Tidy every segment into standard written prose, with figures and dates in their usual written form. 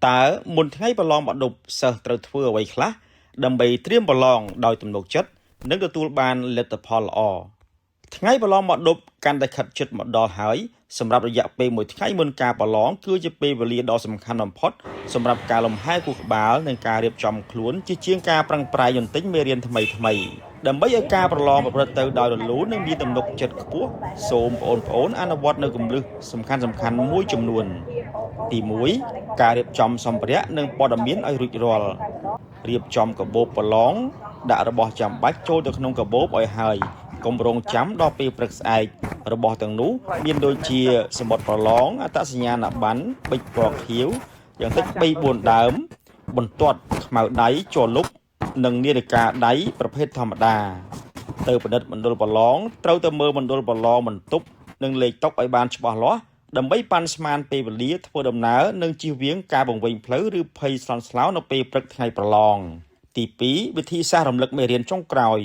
តើមុនថ្ងៃប្រឡងបាក់ឌុបសិស្សត្រូវធ្វើអ្វីខ្លះដើម្បីត្រៀមប្រឡងដោយទំនុកចិត្តនិងទទួលបានលទ្ធផលល្អថ្ងៃប្រឡងបាក់ឌុបកាន់តែខិតជិតមកដល់ហើយសម្រាប់រយៈពេល1ថ្ងៃមុនការប្រឡងគឺជាពេលវេលាដ៏សំខាន់បំផុតសម្រាប់ការលំហែខួរក្បាលនិងការរៀបចំខ្លួនជាងការប្រឹងប្រែងយន្តទិញមេរៀនថ្មីដើម្បីឲ្យការប្រឡងប្រព្រឹត្តទៅដោយរលូននិងមានទំនុកចិត្តខ្ពស់សូមបងប្អូនអនុវត្តនៅគន្លឹះសំខាន់មួយចំនួនទី1ការរៀបចំសម្ភារៈនិងព័ត៌មានឲ្យរួចរាល់រៀបចំកាបូបប្រឡងដាក់របស់ចាំបាច់ចូលទៅក្នុងកាបូបឲ្យហើយកុំរងចាំដល់ពេលព្រឹកស្អែករបស់ទាំងនោះមានដូចជាសមុទ្រប្រឡងអត្តសញ្ញាណប័ណ្ណប៊ិចពណ៌ខៀវយ៉ាងតិច3-4ដើមបន្ទាត់ខ្មៅដៃជាប់លុបនិងនាฬิកាដៃប្រភេទធម្មតាទៅពិនិត្យមណ្ឌលប្រឡងត្រូវទៅមើលមណ្ឌលប្រឡងបន្ទប់និងលេខតុឲ្យបានច្បាស់លាស់ដើម្បីប៉ាន់ស្មានពេលវេលាធ្វើដំណើរនិងជៀសវាងការបង្វែងផ្លូវឬភ័យស្លន់ស្លោនៅពេលព្រឹកថ្ងៃប្រឡងទី2វិធីសាស្ត្ររំលឹកមេរៀនចុងក្រោយ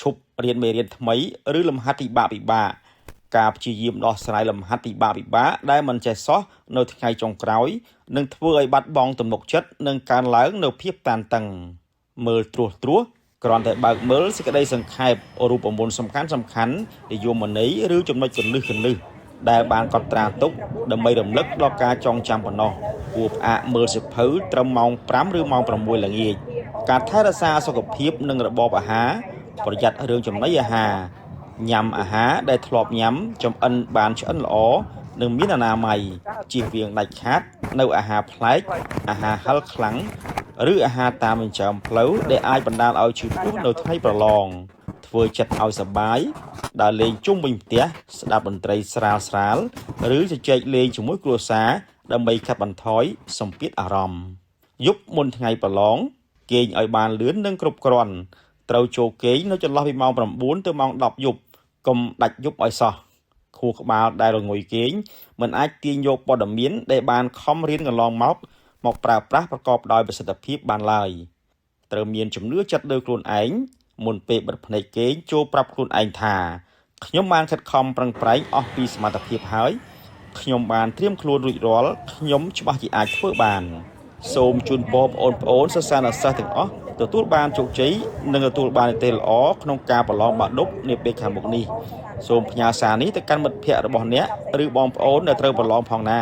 ឈប់រៀនមេរៀនថ្មីឬលំហាត់ពិបាកការព្យាយាមដោះស្រាយលំហាត់ពិបាកដែលមិនចេះសោះនៅថ្ងៃចុងក្រោយនឹងធ្វើឲ្យបាត់បង់ទំនុកចិត្តនិងកើនឡើងនៅភាពតានតឹងមើលត្រួសគ្រាន់តែបើកមើលសេចក្តីសង្ខេបរូបមន្តសំខាន់និយមន័យឬចំណុចគន្លឹះដែលបានកត់ត្រាទុកដើម្បីរំលឹកដល់ការចងចាំប៉ុណ្ណោះគួរផ្អាកមើលសៀវភៅត្រឹមម៉ោង5ឬម៉ោង6ល្ងាចការថែរក្សាសុខភាពនិងរបបអាហារប្រយ័ត្នរឿងចំណីអាហារញ៉ាំអាហារដែលធ្លាប់ញ៉ាំចម្អិនបានឆ្អិនល្អនិងមានអនាម័យជៀសវាងដាច់ខាតនៅអាហារប្លែកអាហារហឹរខ្លាំងឬអាហារតាមចិញ្ចើមផ្លូវដែលអាចបណ្ដាលឲ្យឈឺពោះនៅថ្ងៃប្រឡងធ្វើចិត្តឲ្យសប្បាយដើរលេងជុំវិញផ្ទះស្ដាប់តន្ត្រីស្រាលឬជជែកលេងជាមួយគ្រួសារដើម្បីកាត់បន្ថយសម្ពាធអារម្មណ៍យប់មុនថ្ងៃប្រឡងគេងឲ្យបានលឿននិងគ្រប់គ្រាន់ត្រូវចូលគេងនៅចន្លោះពីម៉ោង9ទៅម៉ោង10យប់កុំដាច់យប់ឲ្យសោះខួរក្បាលដែលរងុយគេងមិនអាចទាញយកព័ត៌មានដែលបានខំរៀនកន្លងមកប្រើប្រាស់ប្រកបដោយប្រសិទ្ធភាពបានឡើយត្រូវមានជំនឿចិត្តលើខ្លួនឯងមុនពេលបិទភ្នែកគេងចូលប្រាប់ខ្លួនឯងថាខ្ញុំបានខិតខំប្រឹងប្រែងអស់ពីសមត្ថភាពហើយខ្ញុំបានត្រៀមខ្លួនរួចរាល់ខ្ញុំច្បាស់ជាអាចធ្វើបានសូមជូនពរបងប្អូនសិស្សានុសិស្សទាំងអស់ទទួលបានជោគជ័យនិងទទួលបាននីតិល្អក្នុងការប្រឡងបាក់ឌុបនាពេលខាងមុខនេះសូមផ្ញើសារនេះទៅកាន់មិត្តភ័ក្តិរបស់អ្នកឬបងប្អូនដែលត្រូវប្រឡងផងណា